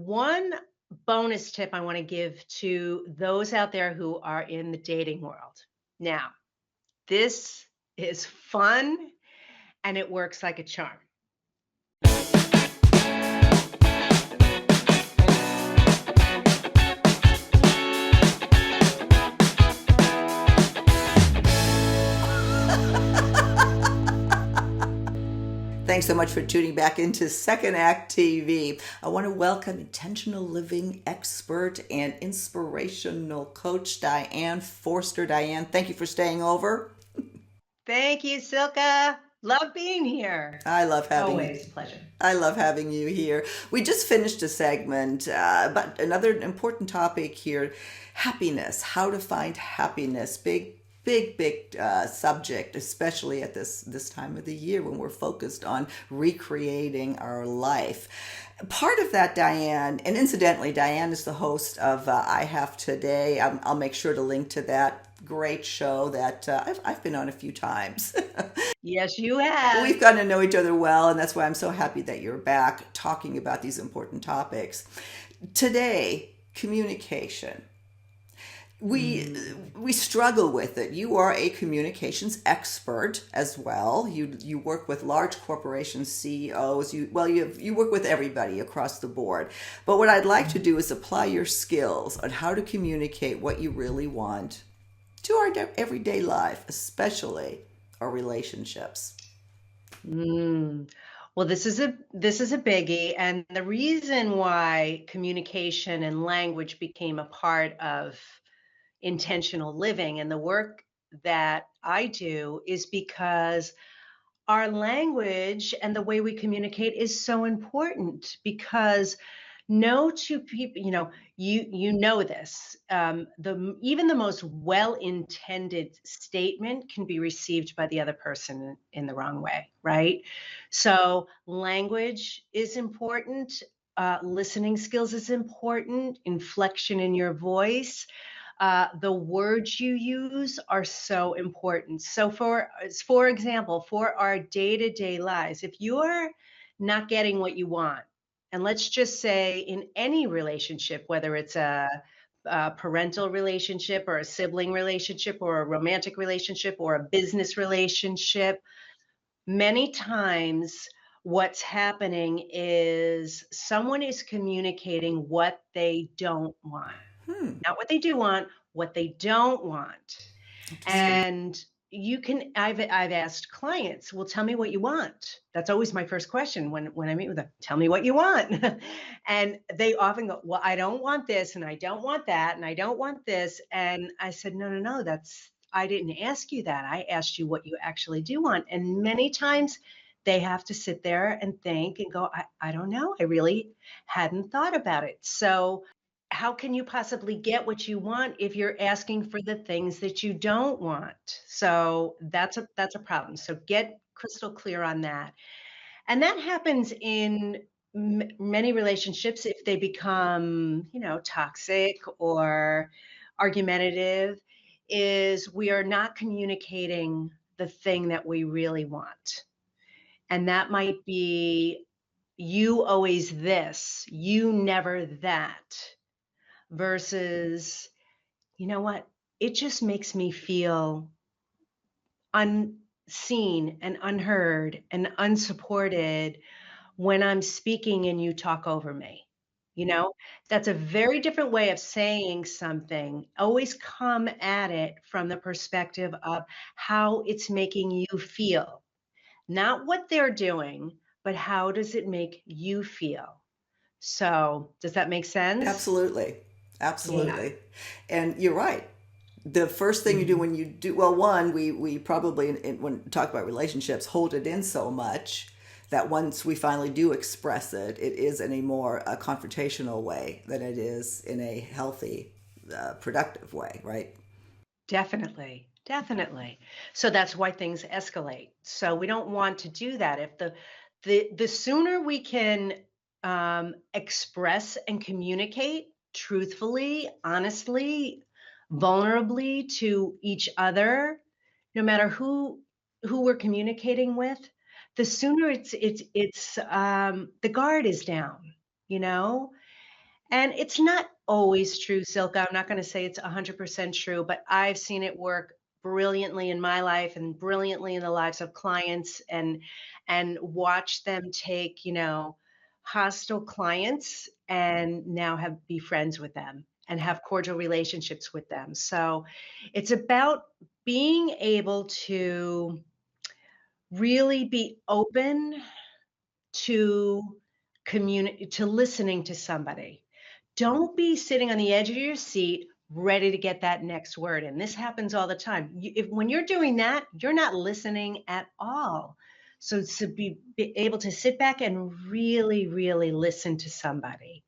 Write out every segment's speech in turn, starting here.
one bonus tip I want to give to those out there who are in the dating world. Now, this is fun and it works like a charm. Thanks so much for tuning back into Second Act TV. I want to welcome intentional living expert and inspirational coach Diane Forster. Diane, thank you for staying over. Thank you, Silka. Love being here. I love having Always a pleasure. I love having you here. We just finished a segment, but another important topic here: happiness. How to find happiness. Big subject, especially at this time of the year when we're focused on recreating our life. Part of that, Diane, and incidentally, Diane is the host of I Have Today. I'll make sure to link to that great show that I've been on a few times. Yes, you have. We've gotten to know each other well, and that's why I'm so happy that you're back talking about these important topics. Today, communication. We struggle with it. You are a communications expert as well. You work with large corporations, CEOs. You work with everybody across the board. But what I'd like to do is apply your skills on how to communicate what you really want to our everyday life, especially our relationships. Mm. Well, this is a biggie, and the reason why communication and language became a part of intentional living and the work that I do is because our language and the way we communicate is so important because no two people, you know this. Even the most well-intended statement can be received by the other person in the wrong way, right? So language is important. Listening skills is important. Inflection in your voice, the words you use are so important. So, for example, for our day-to-day lives, if you're not getting what you want, and let's just say in any relationship, whether it's a parental relationship or a sibling relationship or a romantic relationship or a business relationship, many times what's happening is someone is communicating what they don't want, Hmm, not what they do want, what they don't want. interesting. And I've asked clients, well, tell me what you want. That's always my first question when I meet with them. Tell me what you want. And they often go, well, I don't want this and I don't want that and I don't want this. And I said, no, no, no, I didn't ask you that. I asked you what you actually do want. And many times they have to sit there and think and go, I don't know. I really hadn't thought about it. So how can you possibly get what you want if you're asking for the things that you don't want? So that's a problem. So get crystal clear on that. And that happens in many relationships if they become, toxic or argumentative, is we are not communicating the thing that we really want. And that might be you always this, you never that, versus, you know what? It just makes me feel unseen and unheard and unsupported when I'm speaking and you talk over me. You know, that's a very different way of saying something. Always come at it from the perspective of how it's making you feel, not what they're doing, but how does it make you feel? So, does that make sense? Absolutely. Yeah. Absolutely. And you're right. The first thing you do Mhm. when you do, well, one, we probably, when we talk about relationships, hold it in so much that once we finally do express it, it is in a more confrontational way than it is in a healthy, productive way, right? Definitely, definitely. So that's why things escalate. So we don't want to do that. If the sooner we can express and communicate truthfully, honestly, vulnerably to each other, no matter who we're communicating with, the sooner the guard is down, you know? And it's not always true, Silka. I'm not going to say it's 100% true, but I've seen it work brilliantly in my life and brilliantly in the lives of clients, and watch them take, hostile clients and now have be friends with them and have cordial relationships with them. So it's about being able to really be open to to listening to somebody. Don't be sitting on the edge of your seat ready to get that next word. And this happens all the time. When you're doing that, you're not listening at all. So to be able to sit back and really, really listen to somebody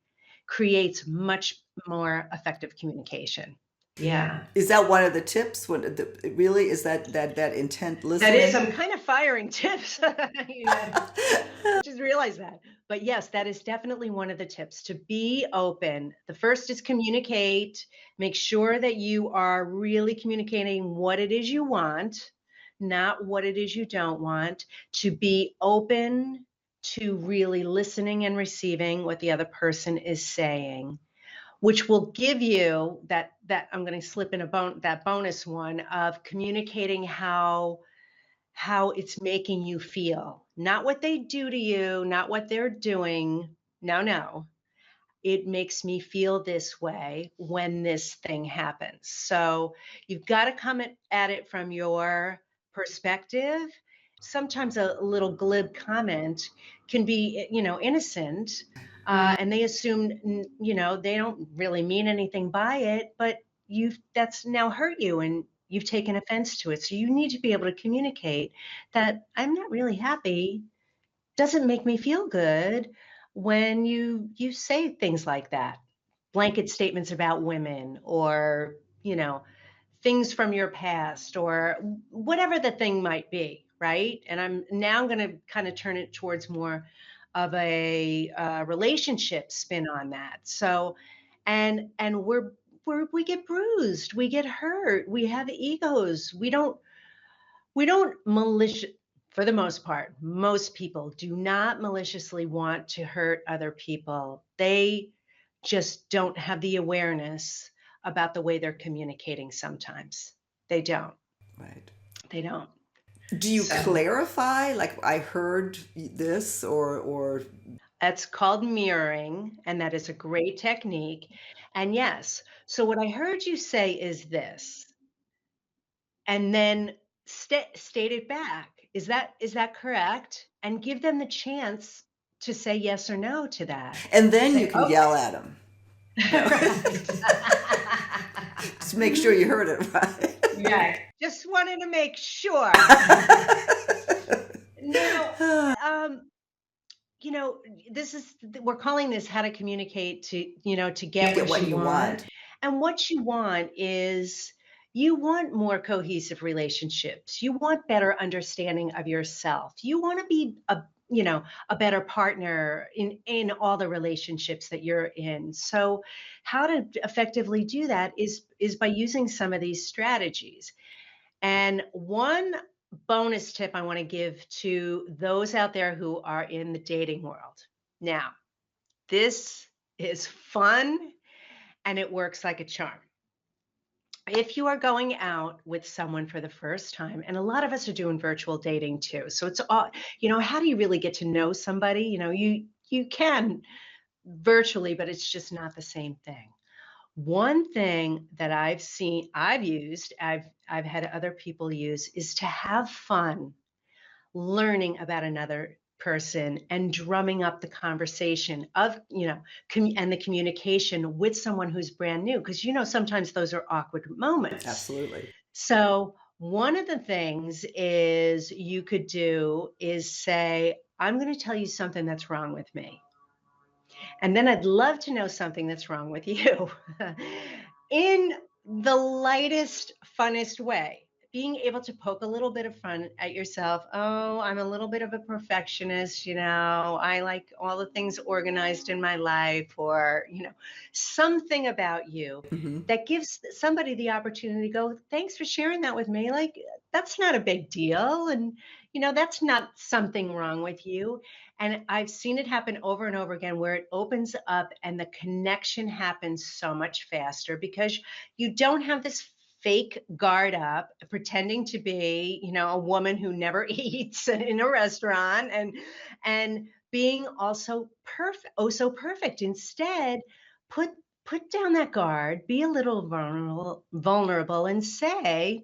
creates much more effective communication. Yeah. Is that one of the tips? Really, is that intent That is, listening? I'm kind of firing tips. Yeah. I just realized that. But yes, that is definitely one of the tips, to be open. The first is communicate. Make sure that you are really communicating what it is you want, not what it is you don't want. To be open to really listening and receiving what the other person is saying, which will give you that I'm going to slip in that bonus one of communicating how it's making you feel, not what they do to you, not what they're doing. No, no. It makes me feel this way when this thing happens. So you've got to come at it from your perspective. Sometimes a little glib comment can be, innocent, and they assume, they don't really mean anything by it, but that's now hurt you and you've taken offense to it. So you need to be able to communicate that I'm not really happy, doesn't make me feel good when you say things like that. Blanket statements about women, or, things from your past, or whatever the thing might be, right? And I'm now going to kind of turn it towards more of a relationship spin on that. So, and we get bruised, we get hurt, we have egos. We don't malicious For the most part, most people do not maliciously want to hurt other people. They just don't have the awareness about the way they're communicating sometimes. They don't. Right. They don't. Do you So clarify, like, I heard this, or that's called mirroring, and that is a great technique. And yes, so what I heard you say is this, and then state it back. Is that correct? And give them the chance to say yes or no to that. and then you Say, can yell okay. at them. No. Right. Just make sure you heard it Right. right. Just wanted to make sure. Now, um, you know, this is we're calling this how to communicate to get Get what what you you want. want. And what you want is, you want more cohesive relationships. You want better understanding of yourself. You want to be a better partner in all the relationships that you're in. So how to effectively do that is by using some of these strategies. And one bonus tip I want to give to those out there who are in the dating world. Now, this is fun and it works like a charm. If you are going out with someone for the first time, and a lot of us are doing virtual dating too. So it's all, how do you really get to know somebody? You can virtually, but it's just not the same thing. One thing that I've had other people use, is to have fun learning about another person and drumming up the conversation of, and the communication with someone who's brand new, because sometimes those are awkward moments. Absolutely. So one of the things is you could do is say, I'm going to tell you something that's wrong with me. And then I'd love to know something that's wrong with you, in the lightest, funnest way. Being able to poke a little bit of fun at yourself. Oh, I'm a little bit of a perfectionist. I like all the things organized in my life, or, something about you Hmm. that gives somebody the opportunity to go, thanks for sharing that with me. Like, that's not a big deal. And, that's not something wrong with you. And I've seen it happen over and over again where it opens up and the connection happens so much faster because you don't have this fake guard up pretending to be, a woman who never eats in a restaurant and being also perfect, oh so perfect. Instead, put put down that guard, be a little vulnerable and say,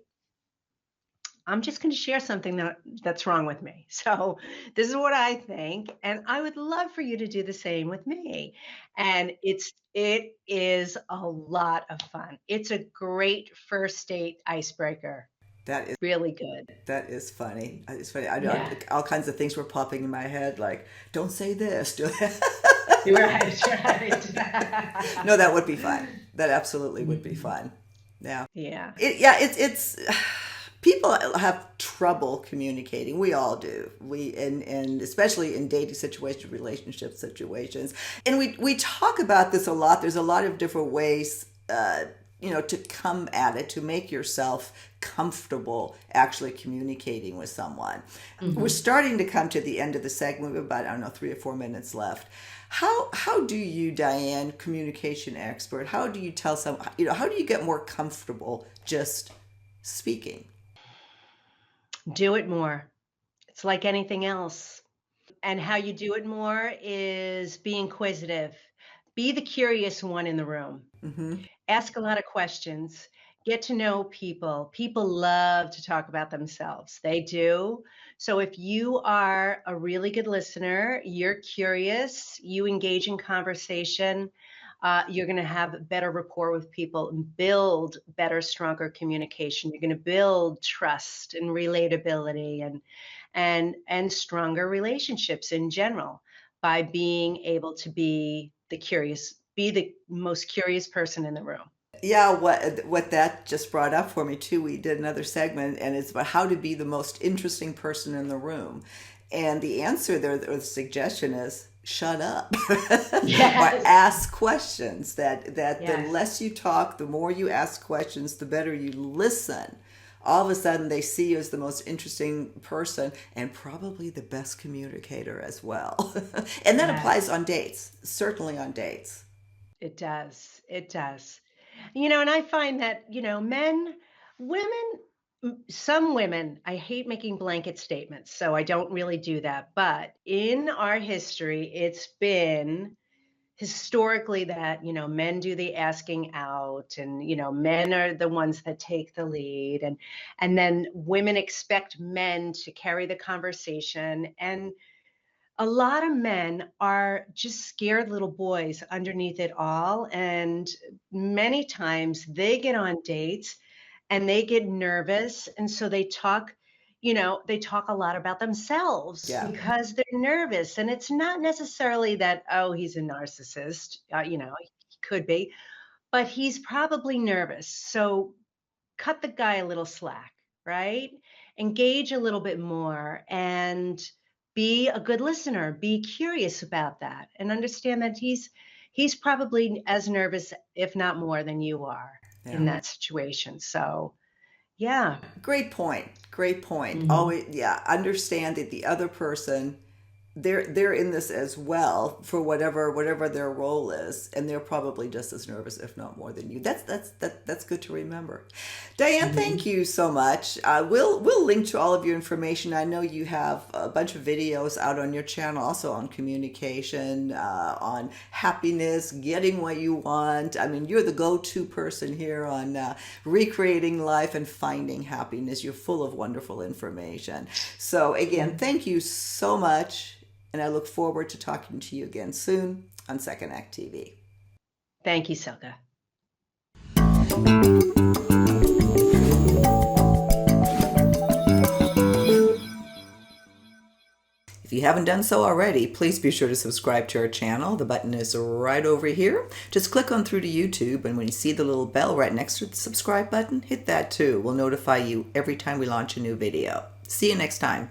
I'm just going to share something that's wrong with me. So this is what I think, and I would love for you to do the same with me. And it is a lot of fun. It's a great first date icebreaker. That is Really good. that is funny. It's funny. Yeah. All kinds of things were popping in my head, like don't say this. Right, right. No, that would be fun. That absolutely would be fun. Yeah. Yeah. It's people have trouble communicating. We all do. And especially in dating situations, relationship situations. And we talk about this a lot. There's a lot of different ways to come at it, to make yourself comfortable actually communicating with someone. We're starting to come to the end of the segment. We have about, I don't know, 3 or 4 minutes left. How do you, Diane, communication expert, how do you tell someone, how do you get more comfortable just speaking? Do it more. It's like anything else. And how you do it more is be inquisitive. Be the curious one in the room. Mm-hmm. Ask a lot of questions, get to know people. People love to talk about themselves. They do. So if you are a really good listener, you're curious, you engage in conversation, you're going to have better rapport with people and build better, stronger communication. You're going to build trust and relatability and stronger relationships in general by being able to be the most curious person in the room. Yeah, what that just brought up for me too. We did another segment, and it's about how to be the most interesting person in the room. And the answer there, or the suggestion is shut up or Yes. ask questions. That the Yes. less you talk, the more you ask questions, the better you listen. All of a sudden, they see you as the most interesting person and probably the best communicator as well. And that applies Yes. on dates, certainly on dates. It does. It does. And I find that, women, some women, I hate making blanket statements, so I don't really do that. But in our history, it's been historically that, men do the asking out and, men are the ones that take the lead and then women expect men to carry the conversation. And a lot of men are just scared little boys underneath it all. And many times they get on dates and they get nervous. And so they talk a lot about themselves Yeah. because they're nervous. And it's not necessarily that, oh, he's a narcissist. He could be, but he's probably nervous. So cut the guy a little slack, right? Engage a little bit more and be a good listener. Be curious about that and understand that he's probably as nervous, if not more, than you are Yeah. in that situation. So, yeah. Great point. Great point. Mhm. Always, yeah. Understand that the other person, they're in this as well for whatever their role is, and they're probably just as nervous, if not more, than you. That's good to remember. Diane, thank Mhm. you so much. We'll link to all of your information. I know you have a bunch of videos out on your channel, also on communication, on happiness, getting what you want. I mean, you're the go-to person here on recreating life and finding happiness. You're full of wonderful information. So again, thank you so much. And I look forward to talking to you again soon on Second Act TV. Thank you, Silka. If you haven't done so already, please be sure to subscribe to our channel. The button is right over here. Just click on through to YouTube, and when you see the little bell right next to the subscribe button, hit that too. We'll notify you every time we launch a new video. See you next time.